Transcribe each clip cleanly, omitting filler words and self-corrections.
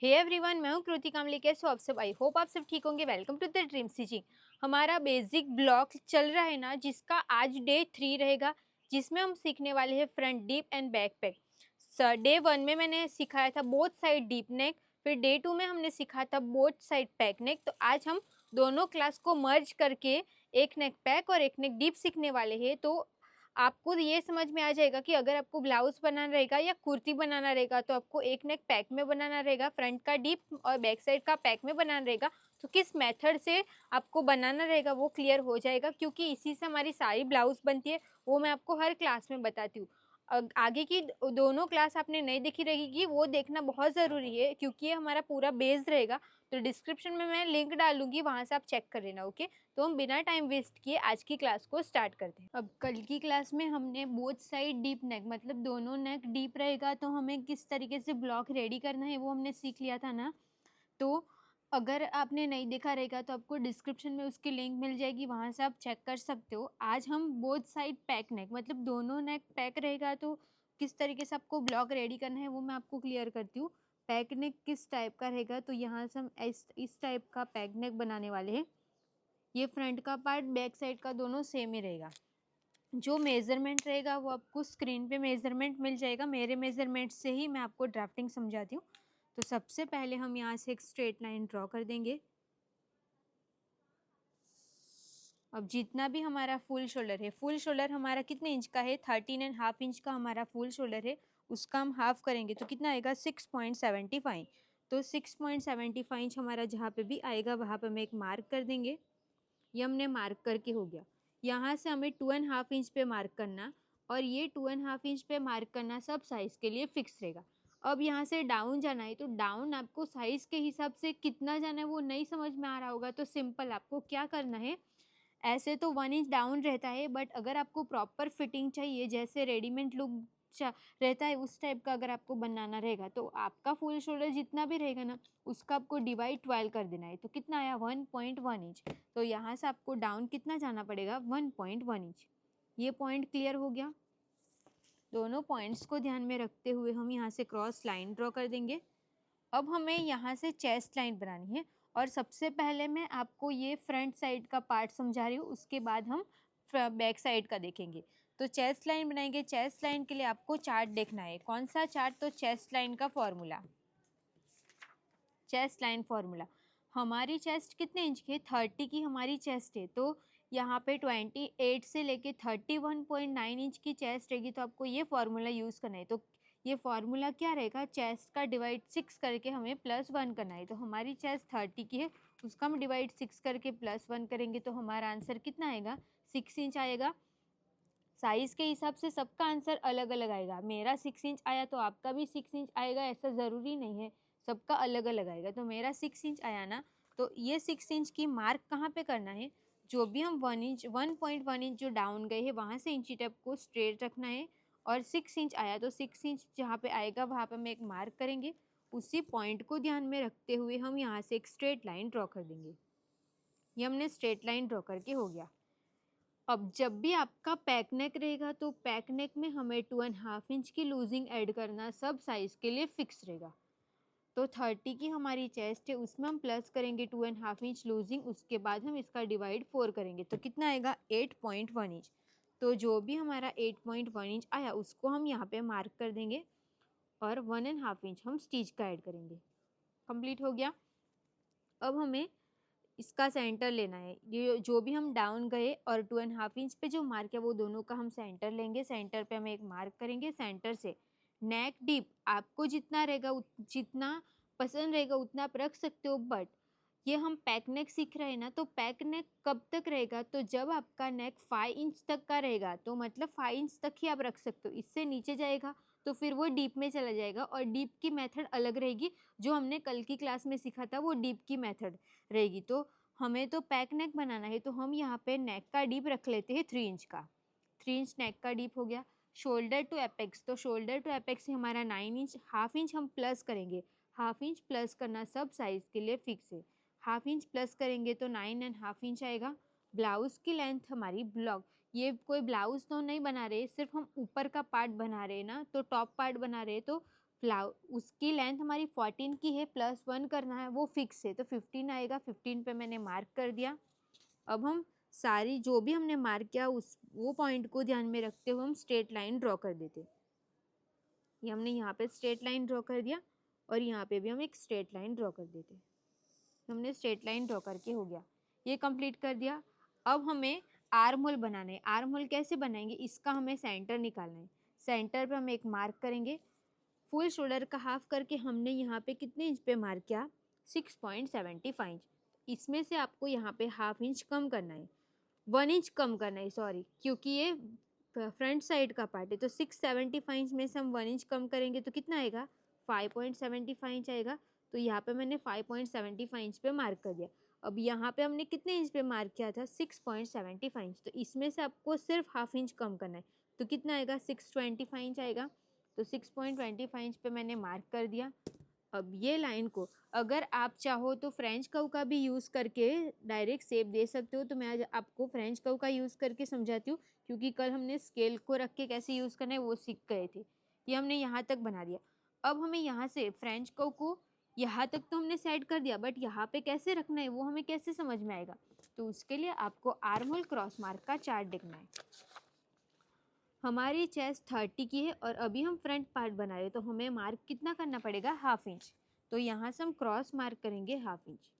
Hey everyone, मैं हूँ कृति कामले। कैसे हो आप सब? आई होप आप सब ठीक होंगे। Welcome to the Dream Stitching. हमारा बेसिक ब्लॉक चल रहा है ना, जिसका आज डे 3 रहेगा, जिसमें हम सीखने वाले हैं front deep and back pack. Day 1 में मैंने सिखाया था बोथ साइड डीप नेक, फिर डे 2 में हमने सिखाया था बोथ साइड पैक नेक। तो आज हम दोनों क्लास को मर्ज करके एक नेक पैक और एक नेक डीप सीखने वाले हैं। तो आपको ये समझ में आ जाएगा कि अगर आपको ब्लाउज बनाना रहेगा या कुर्ती बनाना रहेगा तो आपको एक नेक पैक में बनाना रहेगा, फ्रंट का डीप और बैक साइड का पैक में बनाना रहेगा। तो किस मेथड से आपको बनाना रहेगा वो क्लियर हो जाएगा, क्योंकि इसी से हमारी सारी ब्लाउज बनती है। वो मैं आपको हर क्लास में बताती हूँ। आगे की दोनों क्लास आपने नहीं देखी रहेगी, वो देखना बहुत ज़रूरी है, क्योंकि ये हमारा पूरा बेस रहेगा। तो डिस्क्रिप्शन में मैं लिंक डालूंगी, वहाँ से आप चेक कर लेना। ओके, तो हम बिना टाइम वेस्ट किए आज की क्लास को स्टार्ट करते हैं। अब कल की क्लास में हमने बोथ साइड डीप नेक, मतलब दोनों नेक डीप रहेगा तो हमें किस तरीके से ब्लॉक रेडी करना है वो हमने सीख लिया था ना। तो अगर आपने नहीं देखा रहेगा तो आपको डिस्क्रिप्शन में उसकी लिंक मिल जाएगी, वहाँ से आप चेक कर सकते हो। आज हम बोथ साइड पैक नेक, मतलब दोनों नेक पैक रहेगा तो किस तरीके से आपको ब्लॉक रेडी करना है वो मैं आपको क्लियर करती हूँ। पैक नेक किस टाइप का रहेगा, तो यहाँ से हम इस टाइप का पैक नेक बनाने वाले हैं। ये फ्रंट का पार्ट बैक साइड का दोनों सेम ही रहेगा। जो मेज़रमेंट रहेगा वो आपको स्क्रीन पे मेज़रमेंट मिल जाएगा। मेरे मेज़रमेंट से ही मैं आपको ड्राफ्टिंग समझाती हूँ। तो सबसे पहले हम यहाँ से एक स्ट्रेट लाइन ड्रॉ कर देंगे। अब जितना भी हमारा फुल शोल्डर है, फुल शोल्डर हमारा कितने इंच का है? 13.5 इंच का हमारा फुल शोल्डर है। उसका हम हाफ करेंगे तो कितना आएगा? 6.75। तो 6.75 इंच हमारा जहाँ पे भी आएगा वहाँ पे हम एक मार्क कर देंगे। ये हमने मार्क करके हो गया। यहाँ से हमें 2.5 इंच पे मार्क करना, और ये 2.5 इंच पे मार्क करना सब साइज़ के लिए फिक्स रहेगा। अब यहाँ से डाउन जाना है, तो डाउन आपको साइज़ के हिसाब से कितना जाना है वो नहीं समझ में आ रहा होगा, तो सिंपल आपको क्या करना है, ऐसे तो 1 इंच डाउन रहता है, बट अगर आपको प्रॉपर फिटिंग चाहिए, जैसे रेडीमेड लुक रहता है उस टाइप का अगर आपको बनाना रहेगा, तो आपका फुल शोल्डर जितना भी रहेगा ना उसका आपको डिवाइड 12 कर देना है। तो कितना आया? 1.1 इंच। तो यहाँ से आपको डाउन कितना जाना पड़ेगा? 1.1 इंच। ये पॉइंट क्लियर हो गया। दोनों पॉइंट्स को ध्यान में रखते हुए हम यहाँ से क्रॉस लाइन ड्रॉ कर देंगे। अब हमें यहाँ से चेस्ट लाइन बनानी है, और सबसे पहले मैं आपको ये फ्रंट साइड का पार्ट समझा रही हूँ, उसके बाद हम बैक साइड का देखेंगे। तो चेस्ट लाइन बनाएंगे। चेस्ट लाइन के लिए आपको चार्ट देखना है। कौन सा चार्ट? तो चेस्ट लाइन का फॉर्मूला। चेस्ट लाइन फॉर्मूला, हमारी चेस्ट कितने इंच की है? 30 की हमारी चेस्ट है। तो यहाँ पे 28 से लेके 31.9 इंच की चेस्ट रहेगी, तो आपको ये फॉर्मूला यूज़ करना है। तो ये फॉर्मूला क्या रहेगा? चेस्ट का डिवाइड 6 करके हमें +1 करना है। तो हमारी चेस्ट 30 की है, उसका हम डिवाइड 6 करके +1 करेंगे तो हमारा आंसर कितना आएगा? 6 इंच आएगा। साइज़ के हिसाब से सबका आंसर अलग अलग आएगा। मेरा 6 इंच आया तो आपका भी 6 इंच आएगा, ऐसा ज़रूरी नहीं है, सबका अलग अलग आएगा। तो मेरा 6 इंच आया ना, तो ये 6 इंच की मार्क कहाँ पे करना है? जो भी हम 1.1 इंच जो डाउन गए हैं वहाँ से इंची टेप को स्ट्रेट रखना है, और 6 इंच आया तो 6 इंच जहाँ पे आएगा वहाँ पे हम एक मार्क करेंगे। उसी पॉइंट को ध्यान में रखते हुए हम यहाँ से एक स्ट्रेट लाइन ड्रॉ कर देंगे। ये हमने स्ट्रेट लाइन ड्रॉ करके हो गया। अब जब भी आपका पैक नेक रहेगा तो पैक नेक में हमें 2.5 इंच की लूजिंग ऐड करना सब साइज़ के लिए फिक्स रहेगा। तो 30 की हमारी चेस्ट है, उसमें हम प्लस करेंगे 2.5 इंच लूजिंग, उसके बाद हम इसका डिवाइड 4 करेंगे तो कितना आएगा? 8.1 इंच। तो जो भी हमारा 8.1 इंच आया उसको हम यहाँ पे मार्क कर देंगे, और 1.5 इंच हम स्टिच का ऐड करेंगे। कंप्लीट हो गया। अब हमें इसका सेंटर लेना है। ये जो भी हम डाउन गए और 2.5 इंच पे जो मार्क है वो दोनों का हम सेंटर लेंगे। सेंटर पे हम एक मार्क करेंगे। सेंटर से नेक डीप आपको जितना रहेगा जितना पसंद रहेगा उतना आप रख सकते हो, बट ये हम पैक नेक सीख रहे हैं ना, तो पैक नेक कब तक रहेगा? तो जब आपका नेक 5 इंच तक का रहेगा, तो मतलब 5 इंच तक ही आप रख सकते हो। इससे नीचे जाएगा तो फिर वो डीप में चला जाएगा, और डीप की मेथड अलग रहेगी। जो हमने कल की क्लास में सीखा था वो डीप की मेथड रहेगी। तो हमें तो पैक नेक बनाना है, तो हम यहाँ पे नेक का डीप रख लेते हैं 3 इंच का। 3 इंच नेक का डीप हो गया। शोल्डर टू एपेक्स, तो शोल्डर टू एपेक्स से हमारा 9 इंच, हाफ इंच हम प्लस करेंगे। हाफ इंच प्लस करना सब साइज़ के लिए फिक्स है। हाफ इंच प्लस करेंगे तो 9.5 इंच आएगा। ब्लाउज़ की लेंथ हमारी ब्लॉक, ये कोई ब्लाउज़ तो नहीं बना रहे, सिर्फ हम ऊपर का पार्ट बना रहे हैं ना, तो टॉप पार्ट बना रहे हैं, तो उसकी लेंथ हमारी 14 की है, +1 करना है, वो फिक्स है, तो 15 आएगा। 15 पे मैंने मार्क कर दिया। अब हम सारी जो भी हमने मार्क किया वो पॉइंट को ध्यान में रखते हुए हम स्ट्रेट लाइन ड्रॉ कर देते। ये हमने यहाँ पे स्ट्रेट लाइन ड्रॉ कर दिया और यहाँ पे भी हम एक स्ट्रेट लाइन ड्रॉ कर देते। हमने स्ट्रेट लाइन ड्रॉ करके हो गया, ये कंप्लीट कर दिया। अब हमें आर्म होल बनाना है। आर्म होल कैसे बनाएंगे, इसका हमें सेंटर निकालना है। सेंटर पे हम एक मार्क करेंगे। फुल शोल्डर का हाफ करके हमने यहाँ पे कितने इंच पे मार्क किया, 6.75 इंच। इसमें से आपको यहाँ पे हाफ इंच कम करना है, 1 इंच कम करना है, सॉरी, क्योंकि ये फ्रंट साइड का पार्ट है। तो 675 इंच में से हम 1 इंच कम करेंगे तो कितना आएगा, 5.75 इंच आएगा। तो यहाँ पे मैंने 5.75 इंच पे मार्क कर दिया। अब यहाँ पे हमने कितने इंच पे मार्क किया था, 6.75 इंच। तो इसमें से आपको सिर्फ हाफ इंच कम करना है, तो कितना आएगा, 625 इंच आएगा। तो 6.25 इंच पे मैंने मार्क कर दिया। अब ये लाइन को अगर आप चाहो तो फ्रेंच कर्व का भी यूज़ करके डायरेक्ट शेप दे सकते हो। तो मैं आज आपको फ्रेंच कर्व का यूज़ करके समझाती हूँ, क्योंकि कल हमने स्केल को रख के कैसे यूज़ करना है वो सीख गए थे। ये हमने यहाँ तक बना दिया। अब हमें यहाँ से फ्रेंच कर्व को यहाँ तक तो हमने सेट कर दिया, बट यहाँ पे कैसे रखना है वो हमें कैसे समझ में आएगा। तो उसके लिए आपको आर्म होल क्रॉस मार्क का चार्ट देखना है। हमारी चेस्ट 30 की है और अभी हम फ्रंट पार्ट बना रहे हैं, तो हमें मार्क कितना करना पड़ेगा, हाफ इंच। तो यहाँ से हम क्रॉस मार्क करेंगे हाफ इंच।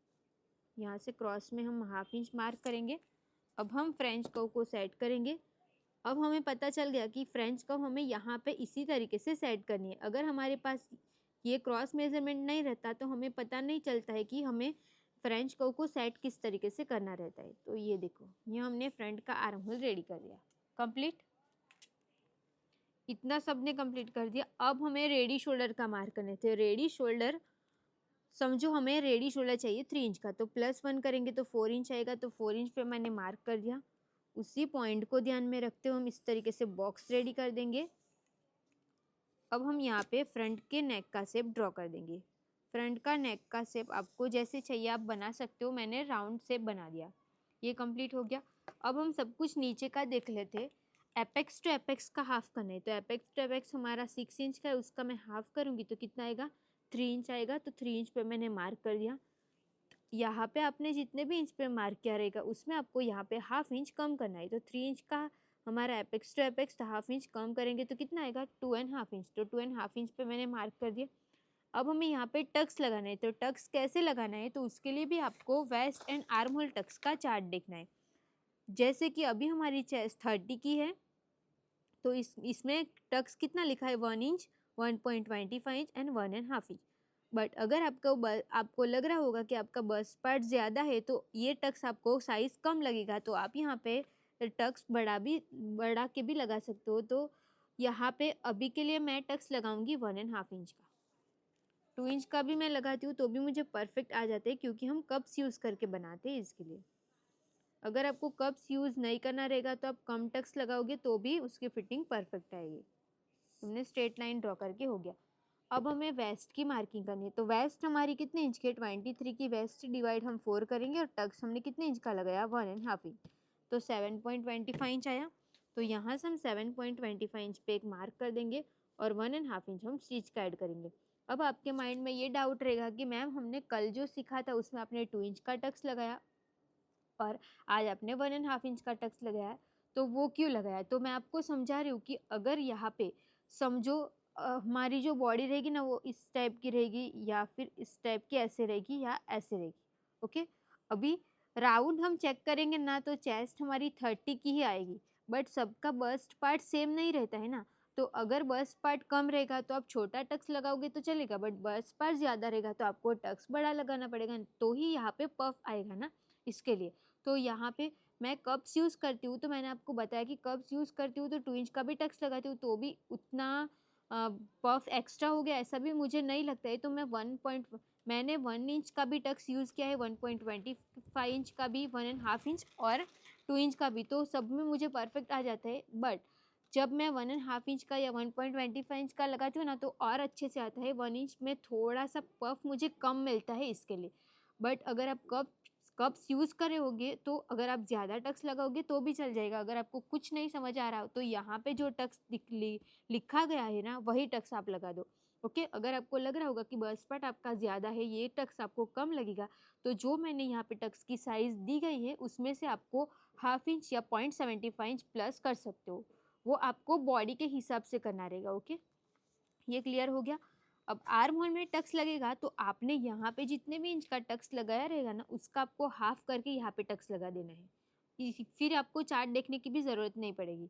यहाँ से क्रॉस में हम हाफ इंच मार्क करेंगे। अब हम फ्रेंच कर्व को सेट करेंगे। अब हमें पता चल गया कि फ्रेंच कर्व हमें यहाँ पे इसी तरीके से सेट करनी है। अगर हमारे पास ये क्रॉस मेजरमेंट नहीं रहता तो हमें पता नहीं चलता है कि हमें फ्रेंच कर्व को सेट किस तरीके से करना रहता है। तो ये देखो, ये हमने फ्रंट का आर्म होल रेडी कर दिया, कंप्लीट। इतना सब ने कंप्लीट कर दिया। अब हमें रेडी शोल्डर का मार्क करने थे। रेडी शोल्डर समझो, हमें रेडी शोल्डर चाहिए 3 इंच का, तो +1 करेंगे तो 4 इंच आएगा। तो 4 इंच पे मैंने मार्क कर दिया। उसी पॉइंट को ध्यान में रखते हुए हम इस तरीके से बॉक्स रेडी कर देंगे। अब हम यहाँ पे फ्रंट के नेक का शेप ड्रॉ कर देंगे। फ्रंट का नेक का शेप आपको जैसे चाहिए आप बना सकते हो, मैंने राउंड शेप बना दिया। ये कंप्लीट हो गया। अब हम सब कुछ नीचे का देख लेते। एपेक्स टू एपेक्स का हाफ करना है, तो एपेक्स टू एपेक्स हमारा 6 इंच का है, उसका मैं हाफ करूँगी तो कितना आएगा, 3 इंच आएगा। तो 3 इंच पे मैंने मार्क कर दिया। यहाँ पे आपने जितने भी इंच पे मार्क किया रहेगा उसमें आपको यहाँ पे हाफ इंच कम करना है। तो 3 इंच का हमारा एपेक्स टू एपेक्स, तो हाफ इंच कम करेंगे तो कितना आएगा, 2.5 इंच। तो 2.5 इंच पे मैंने मार्क कर दिया। अब हमें यहाँ पे टक्स लगाना है। तो टक्स कैसे लगाना है, तो उसके लिए भी आपको waist and armhole tucks का चार्ट देखना है। जैसे कि अभी हमारी चेस्ट 30 की है, तो इसमें टक्स कितना लिखा है, 1 inch, 1.25 inch and 1.5 inch. But अगर आपको लग रहा होगा कि आपका बस्ट पार्ट ज़्यादा है तो ये टक्स आपको साइज़ कम लगेगा, तो आप यहाँ पे टक्स बढ़ा के भी लगा सकते हो। तो यहाँ पे अभी के लिए मैं टक्स लगाऊंगी 1.5 इंच का। 2 इंच का भी मैं लगाती हूँ तो भी मुझे परफेक्ट आ जाते हैं, क्योंकि हम कप्स यूज़ करके बनाते हैं इसके लिए। अगर आपको कप्स यूज़ नहीं करना रहेगा तो आप कम टक्स लगाओगे तो भी उसकी फिटिंग परफेक्ट आएगी। हमने स्ट्रेट लाइन ड्रॉ करके हो गया। अब हमें वेस्ट की मार्किंग करनी है। तो वेस्ट हमारी कितने इंच की है, 23 की वेस्ट डिवाइड हम 4 करेंगे और टक्स हमने कितने इंच का लगाया, 1.5 इंच। तो 7.25 इंच आया। तो यहाँ से हम 7.25 इंच पे एक मार्क कर देंगे और 1.5 इंच हम स्टिच का ऐड करेंगे। अब आपके माइंड में ये डाउट रहेगा कि मैम हमने कल जो सीखा था उसमें आपने 2 इंच का टक्स लगाया और आज आपने 1.5 इंच का टक्स लगाया, तो वो क्यों लगाया। तो मैं आपको समझा रही हूँ कि अगर यहाँ पे समझो हमारी जो बॉडी रहेगी ना वो इस टाइप की रहेगी या फिर इस टाइप की ऐसे रहेगी या ऐसे रहेगी। ओके, अभी राउंड हम चेक करेंगे ना तो चेस्ट हमारी 30 की ही आएगी, बट सबका बस्ट पार्ट सेम नहीं रहता है ना। तो अगर बस्ट पार्ट कम रहेगा तो आप छोटा टक्स लगाओगे तो चलेगा, बट बस्ट पार्ट ज़्यादा रहेगा तो आपको टक्स बड़ा लगाना पड़ेगा, तो ही यहाँ पे पफ आएगा ना। इसके लिए तो यहाँ पे मैं कप्स यूज़ करती हूँ, तो मैंने आपको बताया कि कप्स यूज़ करती हूँ तो 2 इंच का भी टक्स लगाती हूँ तो भी उतना पफ एक्स्ट्रा हो गया ऐसा भी मुझे नहीं लगता है। तो मैंने 1 इंच का भी टक्स यूज़ किया है, 1.25 इंच का भी, 1.5 इंच और 2 इंच का भी, तो सब में मुझे परफेक्ट आ जाता है। बट जब मैं 1.5 इंच का या 1.25 इंच का लगाती हूँ ना तो और अच्छे से आता है। 1 इंच में थोड़ा सा पफ मुझे कम मिलता है इसके लिए। बट अगर आप कप्स यूज़ करे होगे तो अगर आप ज़्यादा टक्स लगाओगे तो भी चल जाएगा। अगर आपको कुछ नहीं समझ आ रहा हो तो यहाँ पे जो टक्स लिखा गया है ना वही टक्स आप लगा दो। ओके, अगर आपको लग रहा होगा कि बस्ट पार्ट आपका ज़्यादा है, ये टक्स आपको कम लगेगा, तो जो मैंने यहाँ पे टक्स की साइज़ दी गई है उसमें से आपको हाफ इंच या 0.75 इंच प्लस कर सकते हो। वो आपको बॉडी के हिसाब से करना रहेगा। ओके, ये क्लियर हो गया। अब आर्म होल में टक्स लगेगा तो आपने यहाँ पे जितने भी इंच का टक्स लगाया रहेगा ना, उसका आपको हाफ करके यहाँ पे टक्स लगा देना है। फिर आपको चार्ट देखने की भी ज़रूरत नहीं पड़ेगी।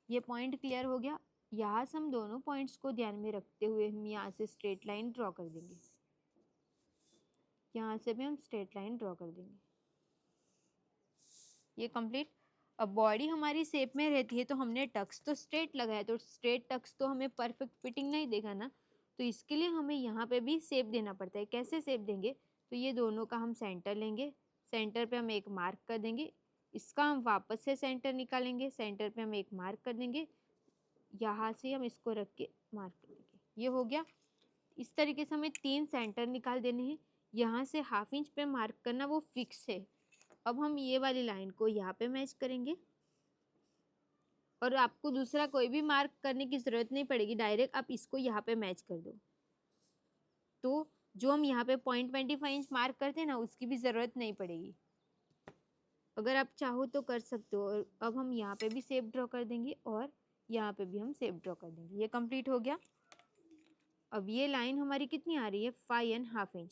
ये पॉइंट क्लियर हो गया। यहाँ से हम दोनों पॉइंट्स को ध्यान में रखते हुए हम यहाँ से स्ट्रेट लाइन ड्रॉ कर देंगे। यहाँ से भी हम स्ट्रेट लाइन ड्रॉ कर देंगे। ये कंप्लीट। अब बॉडी हमारी शेप में रहती है तो हमने टक्स तो स्ट्रेट लगाया, तो स्ट्रेट टक्स तो हमें परफेक्ट फिटिंग नहीं देगा ना, तो इसके लिए हमें यहाँ पे भी शेप देना पड़ता है। कैसे शेप देंगे? तो ये दोनों का हम सेंटर लेंगे, सेंटर पे हम एक मार्क कर देंगे, इसका हम वापस से सेंटर निकालेंगे, सेंटर पे हम एक मार्क कर देंगे, यहाँ से हम इसको रख के मार्क कर देंगे। ये हो गया। इस तरीके से हमें 3 सेंटर निकाल देने हैं। यहाँ से हाफ इंच पे मार्क करना वो फिक्स है। अब हम ये वाली लाइन को यहाँ पे मैच करेंगे और आपको दूसरा कोई भी मार्क करने की ज़रूरत नहीं पड़ेगी, डायरेक्ट आप इसको यहाँ पे मैच कर दो। तो जो हम यहाँ पे 0.25 इंच मार्क करते हैं ना, उसकी भी ज़रूरत नहीं पड़ेगी। अगर आप चाहो तो कर सकते हो। और अब हम यहाँ पे भी शेप ड्रॉ कर देंगे और यहाँ पे भी हम शेप ड्रॉ कर देंगे। ये कंप्लीट हो गया। अब ये लाइन हमारी कितनी आ रही है? 5.5 इंच।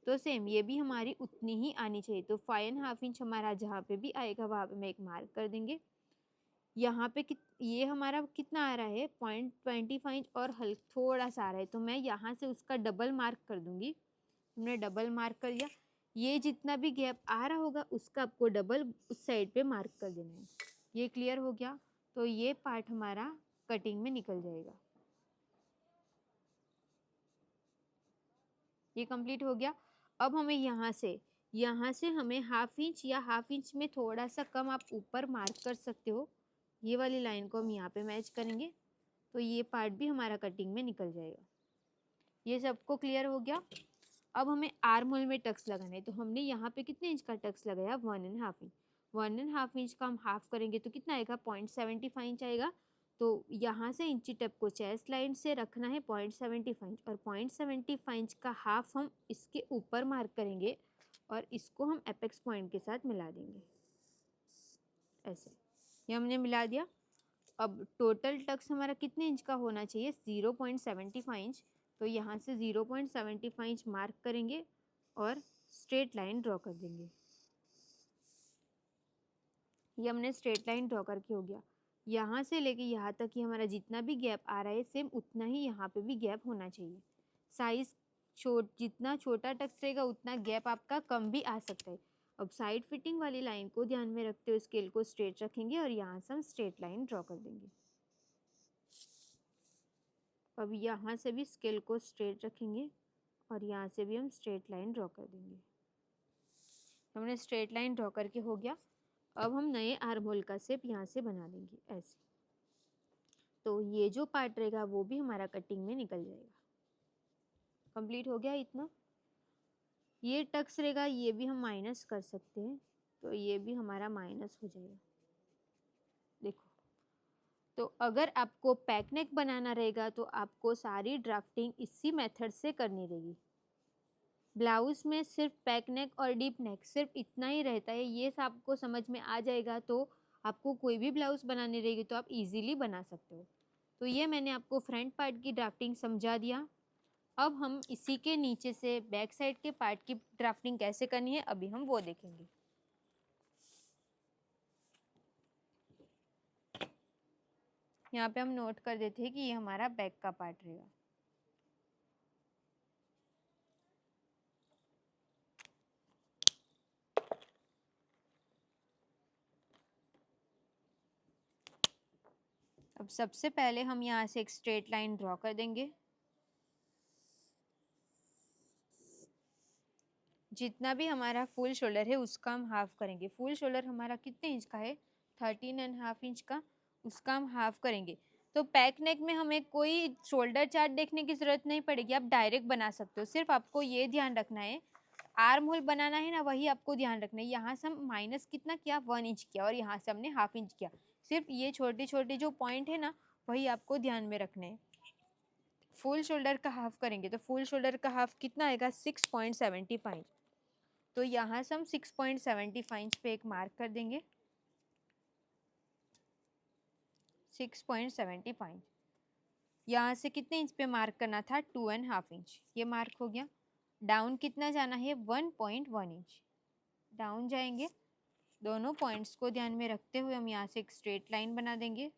तो सेम ये भी हमारी उतनी ही आनी चाहिए। तो 5.5 इंच हमारा जहाँ पे भी आएगा वहाँ पे हम एक मार्क कर देंगे। यहाँ पे ये हमारा कितना आ रहा है? 0.25 इंच और थोड़ा सा आ रहा है, तो मैं यहाँ से उसका डबल मार्क कर दूंगी। हमने डबल मार्क कर दिया। ये जितना भी गैप आ रहा होगा उसका आपको डबल उस साइड पे मार्क कर देना है। ये क्लियर हो गया। तो ये पार्ट हमारा कटिंग में निकल जाएगा। ये कंप्लीट हो गया। अब हमें यहाँ से हमें हाफ इंच या हाफ इंच में थोड़ा सा कम आप ऊपर मार्क कर सकते हो। ये वाली लाइन को हम यहाँ पे मैच करेंगे तो ये पार्ट भी हमारा कटिंग में निकल जाएगा। ये सबको क्लियर हो गया। अब हमें आर्म होल में टक्स लगाना है, तो हमने यहाँ पे कितने इंच का टक्स लगाया? 1.5 इंच। 1.5 इंच का हम हाफ करेंगे तो कितना आएगा? 0.75 इंच आएगा। तो यहाँ से इंची टेप को चेस्ट लाइन से रखना है 0.75 इंच, और 0.75 इंच का हाफ हम इसके ऊपर मार्क करेंगे और इसको हम एपेक्स पॉइंट के साथ मिला देंगे ऐसे। ये हमने मिला दिया। अब टोटल टक्स हमारा कितने इंच का होना चाहिए? 0.75 इंच। तो यहाँ से 0.75 इंच मार्क करेंगे और स्ट्रेट लाइन ड्रॉ कर देंगे। ये हमने स्ट्रेट लाइन ड्रॉ करके हो गया। यहाँ से लेके यहाँ तक ही हमारा जितना भी गैप आ रहा है सेम उतना ही यहाँ पे भी गैप होना चाहिए। साइज जितना छोटा टक्स रहेगा उतना गैप आपका कम भी आ सकता है। अब साइड फिटिंग वाली लाइन को ध्यान में रखते हुए स्केल को स्ट्रेट रखेंगे और यहाँ से हम स्ट्रेट लाइन ड्रॉ कर देंगे। अब यहाँ से भी स्केल को स्ट्रेट रखेंगे और यहाँ से भी हम स्ट्रेट लाइन ड्रॉ कर देंगे। हमने स्ट्रेट लाइन ड्रॉ करके हो गया। अब हम नए आर्म होल का शेप यहाँ से बना देंगे ऐसे। तो ये जो पार्ट रहेगा वो भी हमारा कटिंग में निकल जाएगा। कंप्लीट हो गया इतना। ये टक्स रहेगा, ये भी हम माइनस कर सकते हैं, तो ये भी हमारा माइनस हो जाएगा। देखो, तो अगर आपको पैक नेक बनाना रहेगा तो आपको सारी ड्राफ्टिंग इसी मेथड से करनी रहेगी। ब्लाउज में सिर्फ पैक नेक और डीप नेक सिर्फ इतना ही रहता है। ये सब आपको समझ में आ जाएगा तो आपको कोई भी ब्लाउज बनानी रहेगी तो आप इजीली बना सकते हो। तो ये मैंने आपको फ्रंट पार्ट की ड्राफ्टिंग समझा दिया। अब हम इसी के नीचे से बैक साइड के पार्ट की ड्राफ्टिंग कैसे करनी है अभी हम वो देखेंगे। यहाँ पे हम नोट कर देते हैं कि ये हमारा बैक का पार्ट रहेगा। अब सबसे पहले हम यहाँ से एक स्ट्रेट लाइन ड्रॉ कर देंगे। जितना भी हमारा फुल शोल्डर है उसका हम हाफ करेंगे। फुल शोल्डर हमारा कितने इंच का है? 13.5 इंच का, उसका हम हाफ करेंगे। तो पैक नेक में हमें कोई शोल्डर चार्ट देखने की ज़रूरत नहीं पड़ेगी, आप डायरेक्ट बना सकते हो। सिर्फ आपको ये ध्यान रखना है, आर्म होल बनाना है ना, वही आपको ध्यान रखना है। यहाँ से हम माइनस कितना किया? 1 इंच किया और यहाँ से हमने हाफ इंच किया। सिर्फ ये छोटे छोटे जो पॉइंट है ना वही आपको ध्यान में रखने हैं। फुल शोल्डर का हाफ करेंगे तो फुल शोल्डर का हाफ कितना आएगा 6.75। तो यहाँ से हम 6.75 पे एक मार्क कर देंगे, 6.75। यहाँ से कितने इंच पे मार्क करना था 2.5 इंच, ये मार्क हो गया। डाउन कितना जाना है 1.1 इंच, डाउन जाएंगे। दोनों पॉइंट्स को ध्यान में रखते हुए हम यहाँ से एक स्ट्रेट लाइन बना देंगे।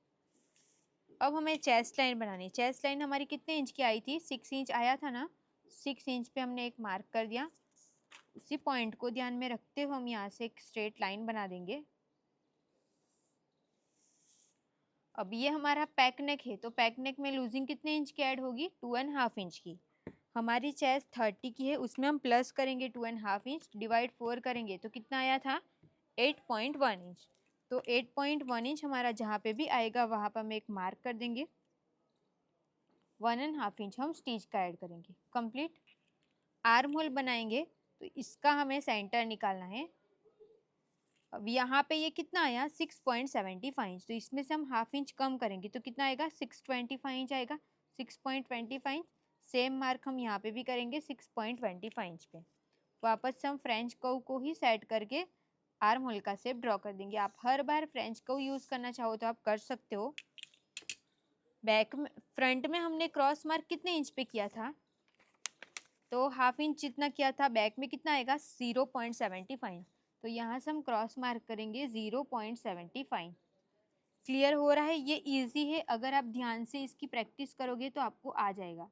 अब हमें चेस्ट लाइन बनानी है। चेस्ट लाइन हमारी कितने इंच की आई थी 6 इंच आया था ना, 6 इंच पे हमने एक मार्क कर दिया। उसी पॉइंट को ध्यान में रखते हुए हम यहाँ से एक स्ट्रेट लाइन बना देंगे। अब ये हमारा पैक नेक है तो पैक नेक में लूजिंग कितने इंच की ऐड होगी 2.5 इंच की। हमारी चेस्ट 30 की है, उसमें हम प्लस करेंगे 2.5 इंच, डिवाइड 4 करेंगे तो कितना आया था 8.1 इंच। तो 8.1 इंच हमारा जहाँ पे भी आएगा वहाँ पर हम एक मार्क कर देंगे। 1.5 इंच हम स्टिच का ऐड करेंगे। कंप्लीट। आर्म होल बनाएंगे तो इसका हमें सेंटर निकालना है। अब यहाँ पे ये कितना आया 6.75 इंच, तो इसमें से हम हाफ इंच कम करेंगे तो कितना आएगा 6.25 इंच आएगा। 6.25 सेम मार्क हम यहाँ पे भी करेंगे 6.25 इंच पे। वापस से हम फ्रेंच कर्व को ही सेट करके आर्म होल का शेप ड्रॉ कर देंगे। आप हर बार फ्रेंच कर्व यूज करना चाहो तो आप कर सकते हो। बैक में फ्रंट में हमने क्रॉस मार्क कितने इंच पे किया था, तो हाफ इंच जितना किया था। बैक में कितना आएगा 0.75। तो यहाँ से हम क्रॉस मार्क करेंगे 0.75। क्लियर हो रहा है, ये इजी है, अगर आप ध्यान से इसकी प्रैक्टिस करोगे तो आपको आ जाएगा।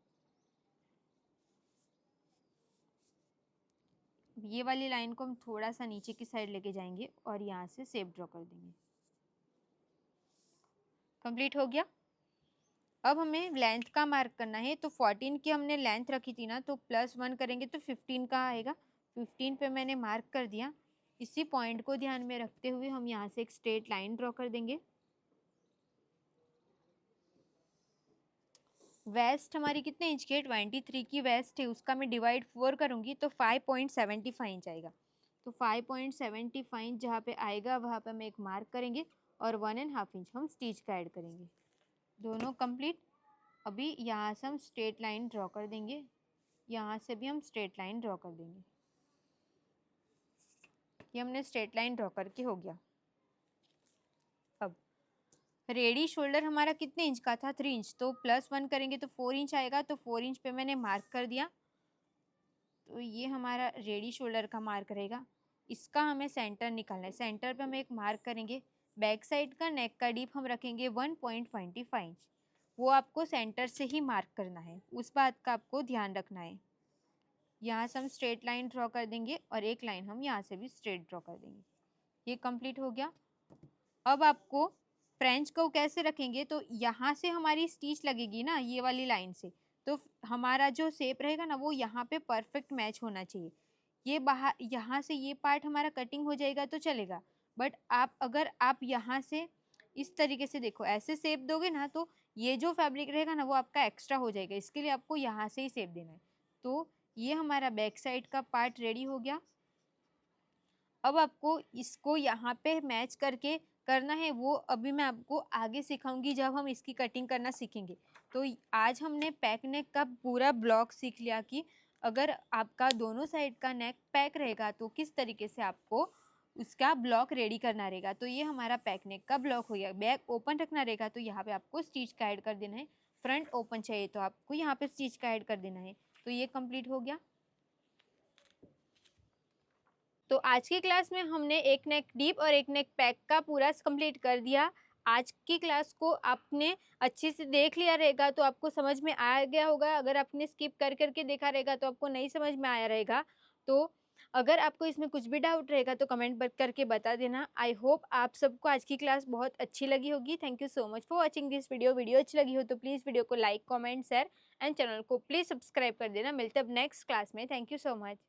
ये वाली लाइन को हम थोड़ा सा नीचे की साइड लेके जाएंगे और यहाँ से शेप ड्रॉ कर देंगे। कंप्लीट हो गया। अब हमें लेंथ का मार्क करना है तो 14 की हमने लेंथ रखी थी ना, तो +1 करेंगे तो 15 का आएगा। 15 पे मैंने मार्क कर दिया। इसी पॉइंट को ध्यान में रखते हुए हम यहाँ से एक स्ट्रेट लाइन ड्रॉ कर देंगे। वेस्ट हमारी कितने इंच की है 23 की वेस्ट है, उसका मैं डिवाइड 4 करूँगी तो 5.75 इंच आएगा। तो 5.75 इंच जहाँ पे आएगा वहाँ पे हम एक मार्क करेंगे और 1.5 इंच हम स्टिच का ऐड करेंगे। दोनों कंप्लीट। अभी यहाँ से हम स्ट्रेट लाइन ड्रॉ कर देंगे, यहाँ से भी हम स्ट्रेट लाइन ड्रॉ कर देंगे। ये हमने स्ट्रेट लाइन ड्रॉ करके हो गया। अब रेडी शोल्डर हमारा कितने इंच का था 3 इंच, तो +1 करेंगे तो 4 इंच आएगा। तो 4 इंच पे मैंने मार्क कर दिया। तो ये हमारा रेडी शोल्डर का मार्क रहेगा। इसका हमें सेंटर निकालना है। सेंटर पे हम एक मार्क करेंगे। बैक साइड का नेक का डीप हम रखेंगे 1.25 इंच। वो आपको सेंटर से ही मार्क करना है, उस बात का आपको ध्यान रखना है। यहाँ से हम स्ट्रेट लाइन ड्रॉ कर देंगे और एक लाइन हम यहाँ से भी स्ट्रेट ड्रॉ कर देंगे। ये कंप्लीट हो गया। अब आपको फ्रेंच कर्व कैसे रखेंगे, तो यहाँ से हमारी स्टिच लगेगी ना ये वाली लाइन से, तो हमारा जो शेप रहेगा ना वो यहाँ पे परफेक्ट मैच होना चाहिए। ये बाहर यहाँ से ये पार्ट हमारा कटिंग हो जाएगा तो चलेगा, बट अगर आप यहाँ से इस तरीके से देखो ऐसे शेप दोगे ना तो ये जो फैब्रिक रहेगा ना वो आपका एक्स्ट्रा हो जाएगा। इसके लिए आपको यहाँ से ही शेप देना है। तो ये हमारा बैक साइड का पार्ट रेडी हो गया। अब आपको इसको यहाँ पे मैच करके करना है, वो अभी मैं आपको आगे सिखाऊंगी जब हम इसकी कटिंग करना सीखेंगे। तो आज हमने पैक नेक का पूरा ब्लॉक सीख लिया कि अगर आपका दोनों साइड का नेक पैक रहेगा तो किस तरीके से आपको उसका ब्लॉक रेडी करना रहेगा। तो ये हमारा पैक नेक का ब्लॉक हो गया। बैक ओपन रखना रहेगा तो यहाँ पे आपको स्टिच का ऐड कर देना है। फ्रंट ओपन चाहिए तो आपको यहाँ पे स्टिच का ऐड कर देना है। तो ये कंप्लीट हो गया। तो आज की क्लास में हमने एक नेक डीप और एक नेक पैक का पूरा कंप्लीट कर दिया। आज की क्लास को आपने अच्छे से देख लिया रहेगा तो आपको समझ में आ गया होगा। अगर आपने स्किप कर करके देखा रहेगा तो आपको नहीं समझ में आया रहेगा। तो अगर आपको इसमें कुछ भी डाउट रहेगा तो कमेंट करके बता देना। आई होप आप सबको आज की क्लास बहुत अच्छी लगी होगी। Thank you so much for watching this video. Video अच्छी लगी हो तो प्लीज़ वीडियो को like, comment, share and channel को प्लीज़ सब्सक्राइब कर देना। मिलते अब नेक्स्ट क्लास में। Thank you so much.